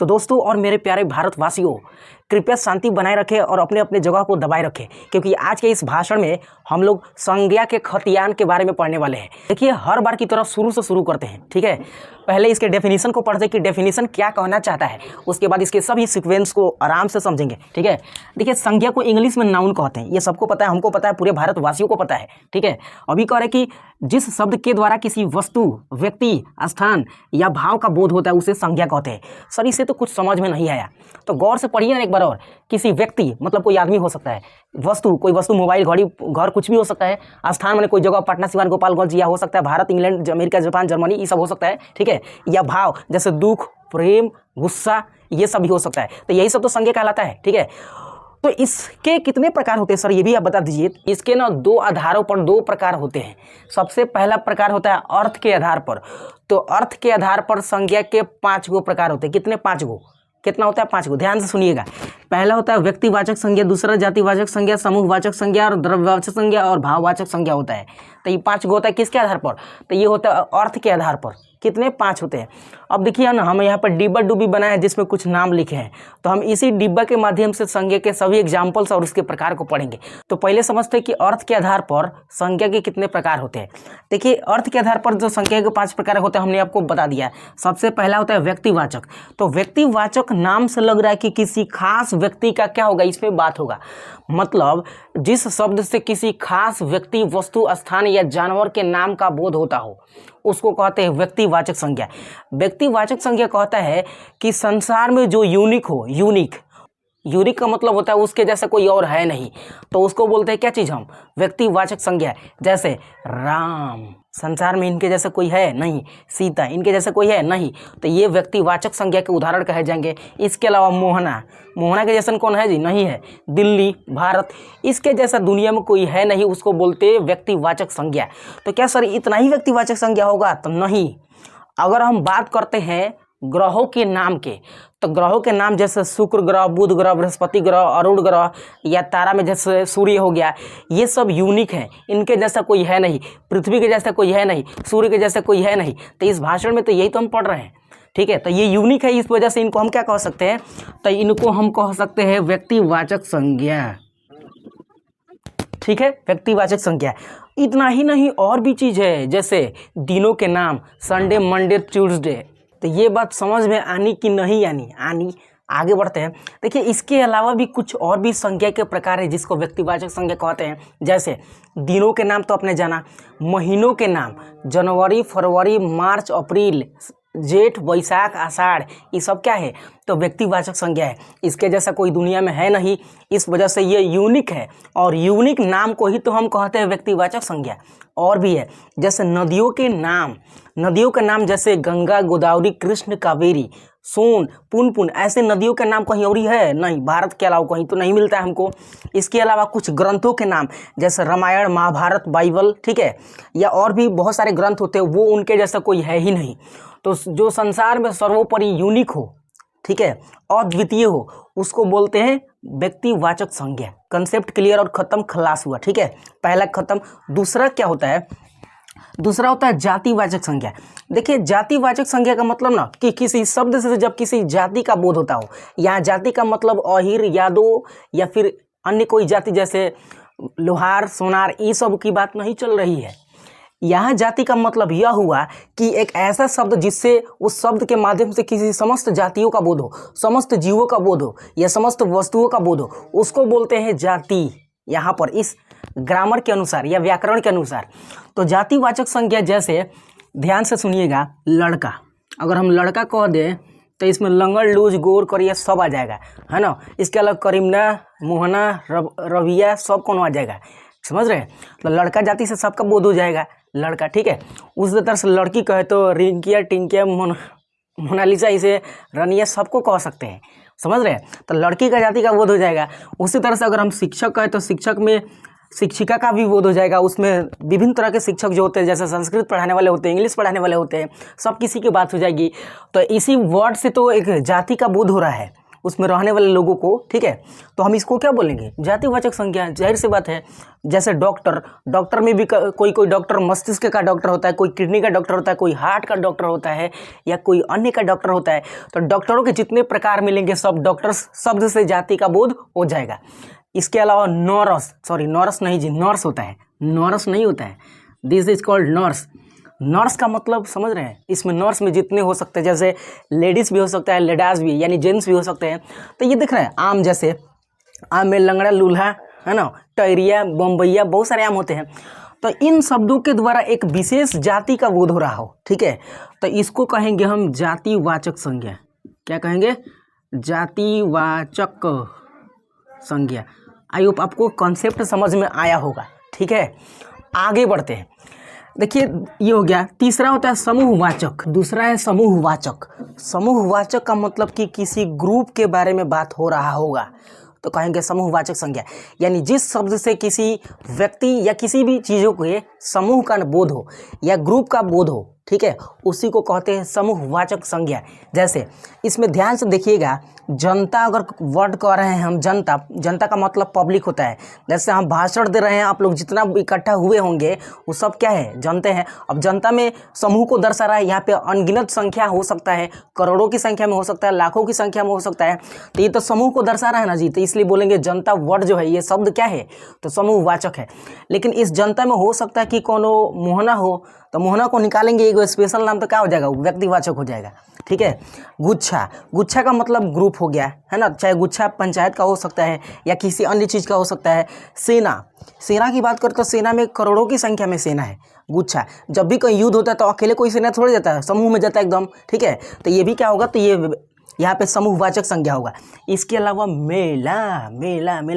तो दोस्तों और मेरे प्यारे भारतवासियों, कृपया शांति बनाए रखें और अपने अपने जगह को दबाए रखें, क्योंकि आज के इस भाषण में हम लोग संज्ञा के खतियान के बारे में पढ़ने वाले हैं। देखिए, हर बार की तरह शुरू से शुरू करते हैं, ठीक है। पहले इसके डेफिनेशन को पढ़ते हैं कि डेफिनेशन क्या कहना चाहता है, उसके बाद इसके सभी सीक्वेंस को आराम से समझेंगे, ठीक है। देखिए, संज्ञा को इंग्लिश में नाउन कहते हैं, ये सबको पता है, हमको पता है, पूरे भारतवासियों को पता है, ठीक है। अभी कह रहे कि जिस शब्द के द्वारा किसी वस्तु, व्यक्ति, स्थान या भाव का बोध होता है उसे संज्ञा कहते हैं। सर, इसे तो कुछ समझ में नहीं आया, तो गौर से पढ़िए ना एक बार और। किसी व्यक्ति मतलब कोई आदमी हो सकता है, वस्तु कोई वस्तु, मोबाइल, घड़ी, घर, कुछ भी हो सकता है। स्थान मैंने कोई जगह, पटना, सिवान, गोपालगंज, या हो सकता है Bharat, England, America, Japan, Germany, ये सब हो सकता है, ठीक है। या भाव जैसे दुख, प्रेम, गुस्सा, ये सब भी हो सकता है। तो यही सब तो संज्ञा कहलाता है, ठीक है। तो इसके कितने प्रकार होते हैं सर, ये भी आप बता दीजिए। इसके ना दो आधारों पर दो प्रकार होते हैं। सबसे पहला प्रकार होता है अर्थ के आधार पर। तो अर्थ के आधार पर संज्ञा के 5 गो प्रकार होते हैं। कितने? 5 गो। कितना होता है? 5 गो। ध्यान से सुनिएगा। पहला होता है व्यक्तिवाचक संज्ञा, दूसरा जातिवाचक संज्ञा, समूहवाचक संज्ञा और द्रव्यवाचक संज्ञा और भाववाचक संज्ञा होता है। तो ये 5 गो होता है किसके आधार पर? तो ये होता है अर्थ के आधार पर। कितने? 5 होते हैं। अब देखिए ना, हम यहाँ पर डिब्बा डुब्बी बनाए हैं जिसमें कुछ नाम लिखे हैं, तो हम इसी डिब्बा के माध्यम से संज्ञा के सभी एग्जाम्पल्स और उसके प्रकार को पढ़ेंगे। तो पहले समझते हैं कि अर्थ के आधार पर संज्ञा के कितने प्रकार होते हैं। देखिए, अर्थ के आधार पर जो संज्ञा के 5 प्रकार होते हैं हमने आपको बता दिया है। सबसे पहला होता है व्यक्तिवाचक। तो व्यक्तिवाचक नाम से लग रहा है कि किसी खास व्यक्ति का क्या होगा, इसमें बात होगा। मतलब जिस शब्द से किसी खास व्यक्ति, वस्तु, स्थान या जानवर के नाम का बोध होता हो उसको कहते हैं व्यक्तिवाचक संज्ञा। व्यक्तिवाचक संज्ञा कहता है कि संसार में जो यूनिक हो, यूनिक का मतलब होता है उसके जैसा कोई और है नहीं, तो उसको बोलते हैं क्या चीज़ हम? व्यक्तिवाचक संज्ञा। जैसे राम, संसार में इनके जैसा कोई है नहीं, सीता, इनके जैसा कोई है नहीं, तो ये व्यक्तिवाचक संज्ञा के उदाहरण कहे जाएंगे। इसके अलावा मोहना के जैसा कौन है जी? नहीं है। दिल्ली, भारत, इसके जैसा दुनिया में कोई है नहीं, उसको बोलते हैं व्यक्तिवाचक संज्ञा। तो क्या सर इतना ही व्यक्तिवाचक संज्ञा होगा? तो नहीं। अगर हम बात करते हैं ग्रहों के नाम के, तो ग्रहों के नाम जैसे शुक्र ग्रह, बुध ग्रह, बृहस्पति ग्रह, अरुण ग्रह, या तारा में जैसे सूर्य हो गया, ये सब यूनिक हैं, इनके जैसा कोई है नहीं। पृथ्वी के जैसा कोई है नहीं, सूर्य के जैसा कोई है नहीं। तो इस भाषण में तो यही तो हम पढ़ रहे हैं, ठीक है। तो ये यूनिक है, इस वजह से इनको हम क्या कह सकते हैं? तो इनको हम कह सकते हैं व्यक्तिवाचक संज्ञा, ठीक है। व्यक्तिवाचक संज्ञा। इतना ही नहीं, और भी चीज़ है, जैसे दिनों के नाम, संडे, मंडे, ट्यूसडे। तो ये बात समझ में आनी कि नहीं आनी? आगे बढ़ते हैं। देखिए, इसके अलावा भी कुछ और भी संज्ञा के प्रकार है जिसको व्यक्तिवाचक संज्ञा कहते हैं। जैसे दिनों के नाम तो आपने जाना, महीनों के नाम जनवरी, फरवरी, मार्च, अप्रैल, जेठ, वैशाख, आषाढ़, ये सब क्या है? तो व्यक्तिवाचक संज्ञा है। इसके जैसा कोई दुनिया में है नहीं, इस वजह से ये यूनिक है, और यूनिक नाम को ही तो हम कहते हैं व्यक्तिवाचक संज्ञा। और भी है, जैसे नदियों के नाम जैसे गंगा, गोदावरी, कृष्ण, कावेरी, सोन, पुनपुन, ऐसे नदियों के नाम कहीं और ही है नहीं, भारत के अलावा कहीं तो नहीं मिलता है हमको। इसके अलावा कुछ ग्रंथों के नाम जैसे रामायण, महाभारत, बाइबल, ठीक है, या और भी बहुत सारे ग्रंथ होते हैं, वो उनके जैसा कोई है ही नहीं। तो जो संसार में सर्वोपरि यूनिक हो, ठीक है, अद्वितीय हो, उसको बोलते हैं व्यक्तिवाचक संज्ञा। कंसेप्ट क्लियर और खत्म, खलास हुआ, ठीक है। पहला खत्म। दूसरा क्या होता है? दूसरा होता है जातिवाचक संज्ञा। देखिए, जातिवाचक संज्ञा का मतलब ना कि किसी शब्द से जब किसी जाति का बोध होता हो, यहाँ जाति का मतलब अहिर, यादव या फिर अन्य कोई जाति जैसे लोहार, सोनार, ये सब की बात नहीं चल रही है। यहाँ जाति का मतलब यह हुआ कि एक ऐसा शब्द जिससे उस शब्द के माध्यम से किसी समस्त जातियों का बोध हो, समस्त जीवों का बोध हो, या समस्त वस्तुओं का बोध हो, उसको बोलते हैं जाति। यहाँ पर इस ग्रामर के अनुसार या व्याकरण के अनुसार। तो जातिवाचक संज्ञा जैसे, ध्यान से सुनिएगा, लड़का, अगर हम लड़का कह दें तो इसमें लंगड़, लूज, गोर, करिया सब आ जाएगा, है ना। इसके अलावा करीमना, मोहना, रविया सब कौन आ जाएगा, समझ रहे हैं। तो लड़का जाति से सबका बोध हो जाएगा, लड़का, ठीक है। उसी तरह से लड़की कहे तो रिंकिया, टिंकिया, मोनालिसा, इसे रनिया, सबको कह सकते हैं, समझ रहे हैं। तो लड़की का जाति का बोध हो जाएगा। उसी तरह से अगर हम शिक्षक कहें तो शिक्षक में शिक्षिका का भी बोध हो जाएगा। उसमें विभिन्न तरह के शिक्षक जो होते हैं, जैसे संस्कृत पढ़ाने वाले होते हैं, इंग्लिश पढ़ाने वाले होते हैं, सब किसी की बात हो जाएगी। तो इसी वर्ड से तो एक जाति का बोध हो रहा है, उसमें रहने वाले लोगों को, ठीक है। तो हम इसको क्या बोलेंगे, जातिवाचक संज्ञा। जाहिर सी बात है, जैसे डॉक्टर में भी कोई डॉक्टर मस्तिष्क का डॉक्टर होता है, कोई किडनी का डॉक्टर होता है, कोई हार्ट का डॉक्टर होता है, या कोई अन्य का डॉक्टर होता है। तो डॉक्टरों के जितने प्रकार मिलेंगे सब डॉक्टर्स शब्द से जाति का बोध हो जाएगा। इसके अलावा नर्स नहीं जी, नर्स होता है, नर्स नहीं होता है, this is called nurse. Nurse का मतलब समझ रहे हैं, इसमें नर्स में जितने हो सकते हैं, जैसे लेडीज भी हो सकता है, लेडास भी, यानी जेंट्स भी हो सकते हैं। तो ये दिख रहा है आम, जैसे आम में लंगड़ा, लूल्हा, है ना, टैरिया, बम्बैया, बहुत सारे आम होते हैं। तो इन शब्दों के द्वारा एक विशेष जाति का बोध हो रहा हो, ठीक है, तो इसको कहेंगे हम जातिवाचक संज्ञा। क्या कहेंगे, जातिवाचक संज्ञा। आई होप आपको कॉन्सेप्ट समझ में आया होगा, ठीक है। आगे बढ़ते हैं। देखिए ये हो गया। तीसरा होता है समूहवाचक, दूसरा है समूहवाचक। समूहवाचक का मतलब कि किसी ग्रुप के बारे में बात हो रहा होगा तो कहेंगे समूहवाचक संज्ञा। यानी जिस शब्द से किसी व्यक्ति या किसी भी चीज़ों के समूह का बोध हो या ग्रुप का बोध हो, ठीक है, उसी को कहते हैं समूहवाचक संज्ञा। जैसे इसमें ध्यान से देखिएगा, जनता अगर वर्ड कह रहे हैं हम, जनता का मतलब पब्लिक होता है। जैसे हम भाषण दे रहे हैं, आप लोग जितना इकट्ठा हुए होंगे वो सब क्या है, जनते हैं। अब जनता में समूह को दर्शा रहा है, यहाँ पे अनगिनत संख्या हो सकता है, करोड़ों की संख्या में हो सकता है, लाखों की संख्या में हो सकता है। तो ये तो समूह को दर्शा रहा है ना जी, तो इसलिए बोलेंगे जनता वर्ड जो है ये शब्द क्या है, तो समूहवाचक है। लेकिन इस जनता में हो सकता है कि कोनो मोहना हो, तो मोहना को निकालेंगे एक स्पेशल नाम, तो क्या हो जाएगा, व्यक्तिवाचक हो जाएगा, ठीक है। गुच्छा का मतलब ग्रुप हो गया, है ना, चाहे गुच्छा पंचायत का हो सकता है या किसी अन्य चीज़ का हो सकता है। सेना की बात करते तो सेना में करोड़ों की संख्या में सेना है। गुच्छा, जब भी कोई युद्ध होता है तो अकेले कोई सेना थोड़ी जाता है, समूह में जाता है एकदम, ठीक है। तो ये भी क्या होगा, तो ये यहाँ पे समूहवाचक संज्ञा होगा। इसके अलावा मेला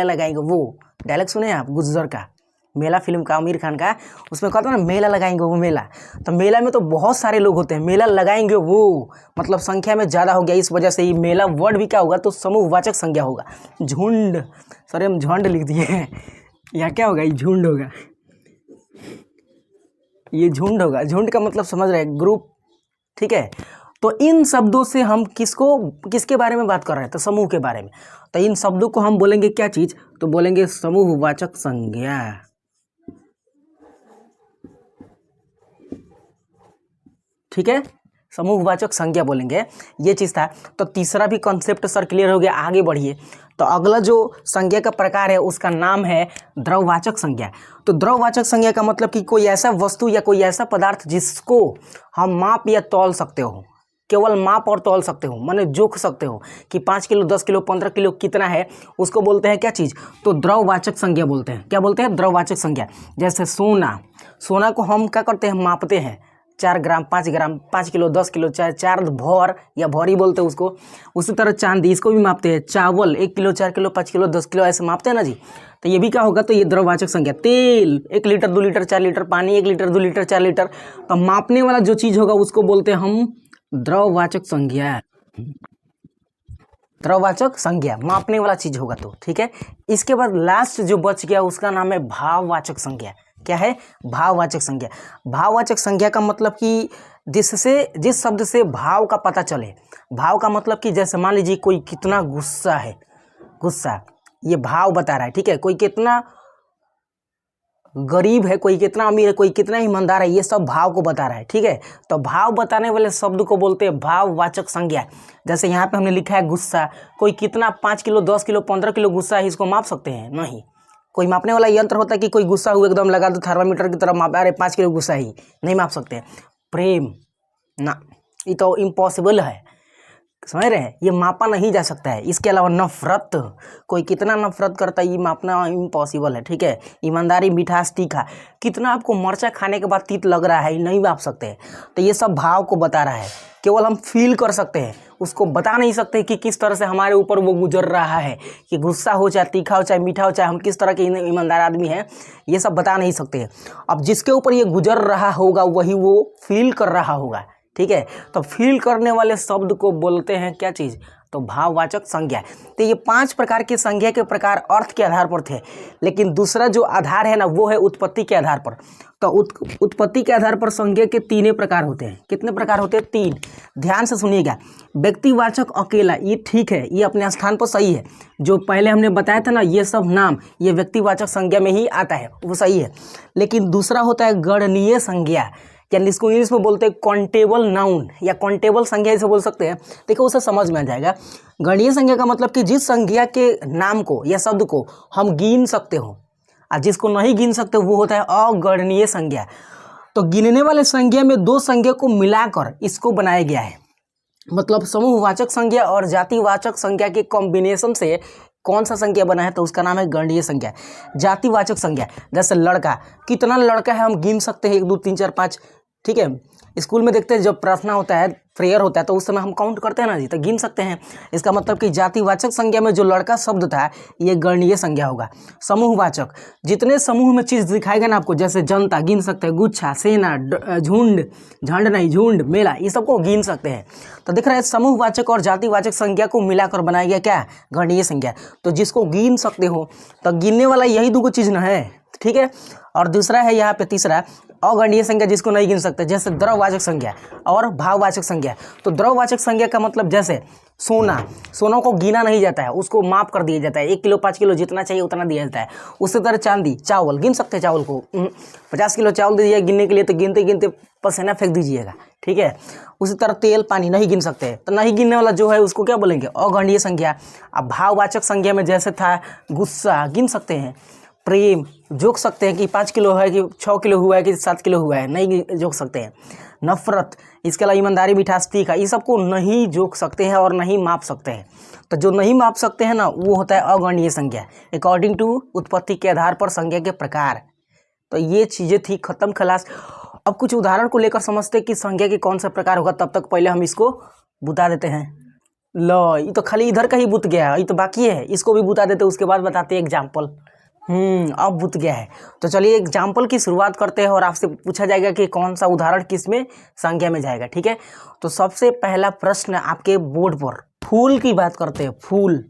लगाएंगे, वो डायलॉग सुने आप गुज्जर का, मेला फिल्म का, आमिर खान का, उसमें कहता है ना मेला लगाएंगे वो मेला। तो मेला में तो बहुत सारे लोग होते हैं, मेला लगाएंगे वो मतलब संख्या में ज़्यादा हो गया, इस वजह से ये मेला वर्ड भी क्या होगा, तो समूहवाचक संज्ञा होगा। झुंड, सर हम झुंड लिख दिए हैं, यहाँ क्या होगा, ये झुंड होगा, ये झुंड होगा। झुंड का मतलब समझ रहे हैं, ग्रुप, ठीक है। तो इन शब्दों से हम किसके बारे में बात कर रहे हैं, तो समूह के बारे में। तो इन शब्दों को हम बोलेंगे क्या चीज़, तो बोलेंगे समूहवाचक संज्ञा, ठीक है, समूहवाचक संज्ञा बोलेंगे, ये चीज़ था। तो तीसरा भी कॉन्सेप्ट सर क्लियर हो गया। आगे बढ़िए, तो अगला जो संज्ञा का प्रकार है उसका नाम है द्रववाचक संज्ञा। तो द्रववाचक संज्ञा का मतलब कि कोई ऐसा वस्तु या कोई ऐसा पदार्थ जिसको हम माप या तौल सकते हो, केवल माप और तौल सकते हो, माने जोख सकते हो कि 5 किलो, 10 किलो, 15 किलो कितना है, उसको बोलते हैं क्या चीज़, तो द्रववाचक संज्ञा बोलते हैं। क्या बोलते हैं, द्रववाचक संज्ञा। जैसे सोना को हम क्या करते हैं, मापते हैं, 4 ग्राम, 5 ग्राम, 5 किलो, 10 किलो, चाहे 4 भर या भरी बोलते हैं उसको। उसी तरह चांदी, इसको भी मापते हैं। चावल 1 किलो, 4 किलो, 5 किलो, 10 किलो, ऐसे मापते हैं ना जी। तो ये भी क्या होगा, तो ये द्रववाचक संज्ञा। तेल 1 लीटर, 2 लीटर, 4 लीटर, पानी 1 लीटर, 2 लीटर, 4 लीटर, तो मापने वाला जो चीज़ होगा उसको बोलते हैं हम द्रववाचक संज्ञा। द्रववाचक संज्ञा मापने वाला चीज होगा तो, ठीक है। इसके बाद लास्ट जो बच गया उसका नाम है भाववाचक संज्ञा। क्या है, भाववाचक संज्ञा। भाववाचक संज्ञा का मतलब कि जिस शब्द से भाव का पता चले। भाव का मतलब कि जैसे मान लीजिए कोई कितना गुस्सा है, गुस्सा ये भाव बता रहा है, ठीक है। कोई कितना गरीब है, कोई कितना अमीर है, कोई कितना ईमानदार है, ये सब भाव को बता रहा है, ठीक है। तो भाव बताने वाले शब्द को बोलते हैं भाववाचक संज्ञा। जैसे यहाँ पे हमने लिखा है गुस्सा, कोई कितना 5 किलो, 10 किलो, 15 किलो गुस्सा है, इसको माप सकते हैं नहीं। कोई मापने वाला यंत्र होता है कि कोई गुस्सा हुआ एकदम लगा दो थर्मामीटर की तरह माप, अरे 5 किलो गुस्सा ही नहीं माप सकते। प्रेम ना, ये तो इम्पॉसिबल है, समझ रहे हैं, ये मापा नहीं जा सकता है। इसके अलावा नफरत, कोई कितना नफरत करता है ये मापना इम्पॉसिबल है, ठीक है। ईमानदारी, मिठास, तीखा, कितना आपको मरचा खाने के बाद तीत लग रहा है, नहीं माप सकते। तो ये सब भाव को बता रहा है, केवल हम फील कर सकते हैं, उसको बता नहीं सकते कि किस तरह से हमारे ऊपर वो गुजर रहा है, कि गुस्सा हो चाहे तीखा हो चाहे मीठा हो, चाहे हम किस तरह के ईमानदार आदमी हैं, ये सब बता नहीं सकते। अब जिसके ऊपर ये गुजर रहा होगा वही वो फील कर रहा होगा, ठीक है। तो फील करने वाले शब्द को बोलते हैं क्या चीज़, तो भाववाचक संज्ञा। तो ये 5 प्रकार की संज्ञा के प्रकार अर्थ के आधार पर थे, लेकिन दूसरा जो आधार है ना वो है उत्पत्ति के आधार पर। तो उत्पत्ति के आधार पर संज्ञा के 3 प्रकार होते हैं। कितने प्रकार होते हैं? 3। ध्यान से सुनिएगा। व्यक्तिवाचक अकेला, ये ठीक है, ये अपने स्थान पर सही है। जो पहले हमने बताया था ना, ये सब नाम ये व्यक्तिवाचक संज्ञा में ही आता है, वो सही है। लेकिन दूसरा होता है गणनीय संज्ञा, यानी इसको इंग्लिश में बोलते हैं काउंटेबल नाउन या काउंटेबल संज्ञा इसे बोल सकते हैं। देखो उसे समझ में आ जाएगा। गणनीय संज्ञा का मतलब कि जिस संज्ञा के नाम को या शब्द को हम गिन सकते हो और जिसको नहीं गिन सकते वो होता है अगणनीय संज्ञा। तो गिनने वाले संज्ञा में 2 संज्ञा को मिलाकर इसको बनाया गया है। मतलब समूहवाचक संज्ञा और जातिवाचक संज्ञा के कॉम्बिनेशन से कौन सा संज्ञा बना है, तो उसका नाम है गणनीय संज्ञा। जातिवाचक संज्ञा, जैसे लड़का, कितना लड़का है हम गिन सकते हैं, 1 2 3 4 5, ठीक है। स्कूल में देखते हैं जब प्रार्थना होता है, प्रेयर होता है, तो उस समय हम काउंट करते हैं ना जी, तो गिन सकते हैं। इसका मतलब कि जातिवाचक संज्ञा में जो लड़का शब्द था ये गणनीय संज्ञा होगा। समूहवाचक, जितने समूह में चीज़ दिखाएगा ना आपको, जैसे जनता गिन सकते हैं, गुच्छा, सेना, झुंड, झंड नहीं झुंड, मेला, ये सबको गिन सकते हैं। तो दिख रहा है समूहवाचक और जातिवाचक संज्ञा को मिलाकर बनाया गया क्या, गणनीय संज्ञा। तो जिसको गिन सकते हो, तो गिनने वाला यही 2 चीज़ ना है, ठीक है। और दूसरा है यहाँ पे तीसरा अगणनीय संज्ञा, जिसको नहीं गिन सकते, जैसे द्रववाचक संज्ञा और भाववाचक संज्ञा। तो द्रववाचक संज्ञा का मतलब जैसे सोना, सोना को गिना नहीं जाता है, उसको माप कर दिया जाता है, 1 किलो 5 किलो जितना चाहिए उतना दिया जाता है। उसी तरह चांदी, चावल, गिन सकते हैं चावल को, 50 किलो चावल दीजिए गिनने के लिए, तो गिनते गिनते पसीना फेंक दीजिएगा, ठीक है। उसी तरह तेल पानी नहीं गिन सकते, तो नहीं गिनने वाला जो है उसको क्या बोलेंगे, अगणनीय संज्ञा। अब भाववाचक संज्ञा में जैसे था गुस्सा, गिन सकते हैं, प्रेम जोक सकते हैं कि 5 किलो है कि 6 किलो हुआ है कि 7 किलो हुआ है, नहीं जोक सकते हैं। नफरत, इसके अलावा ईमानदारी, मिठास, तीखा, ये सबको नहीं जोक सकते हैं और नहीं माप सकते हैं। तो जो नहीं माप सकते हैं ना वो होता है अगणनीय संज्ञा, अकॉर्डिंग टू उत्पत्ति के आधार पर संज्ञा के प्रकार। तो ये चीज़ें थी, खत्म, खलास। अब कुछ उदाहरण को लेकर समझते कि संज्ञा के कौन सा प्रकार होगा। तब तक पहले हम इसको बुता देते हैं। लो, ये तो खाली इधर का ही बुत गया, ये तो बाकी है, इसको भी बुता देते, उसके बाद बताते हैं एग्जाम्पल। अब बुत गया है। तो चलिए एग्जाम्पल की शुरुआत करते हैं और आपसे पूछा जाएगा कि कौन सा उदाहरण किस में संज्ञा में जाएगा, ठीक है। तो सबसे पहला प्रश्न आपके बोर्ड पर, फूल की बात करते हैं। फूल,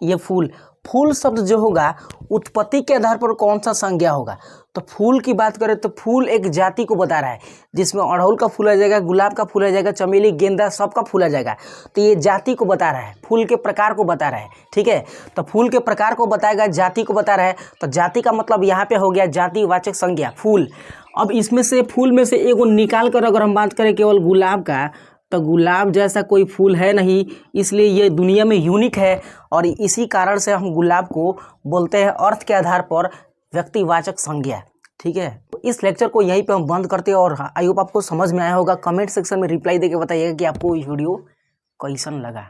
ये फूल, फूल शब्द जो होगा उत्पत्ति के आधार पर कौन सा संज्ञा होगा। तो फूल की बात करें तो फूल एक जाति को बता रहा है, जिसमें अड़हुल का फूल आ जाएगा, गुलाब का फूल आ जाएगा, चमेली, गेंदा, सबका फूल आ जाएगा। तो ये जाति को बता रहा है, फूल के प्रकार को बता रहा है, ठीक है। तो फूल के प्रकार को बताएगा, जाति को बता रहा है। तो जाति का मतलब यहाँ पे हो गया जातिवाचक संज्ञा, फूल। अब इसमें से फूल में से एगो निकाल कर अगर हम बात करें केवल गुलाब का, तो गुलाब जैसा कोई फूल है नहीं, इसलिए ये दुनिया में यूनिक है। और इसी कारण से हम गुलाब को बोलते हैं अर्थ के आधार पर व्यक्तिवाचक संज्ञा, ठीक है। तो इस लेक्चर को यहीं पे हम बंद करते हैं और आई होप आपको समझ में आया होगा। कमेंट सेक्शन में रिप्लाई देके बताइएगा कि आपको ये वीडियो कैसन लगा।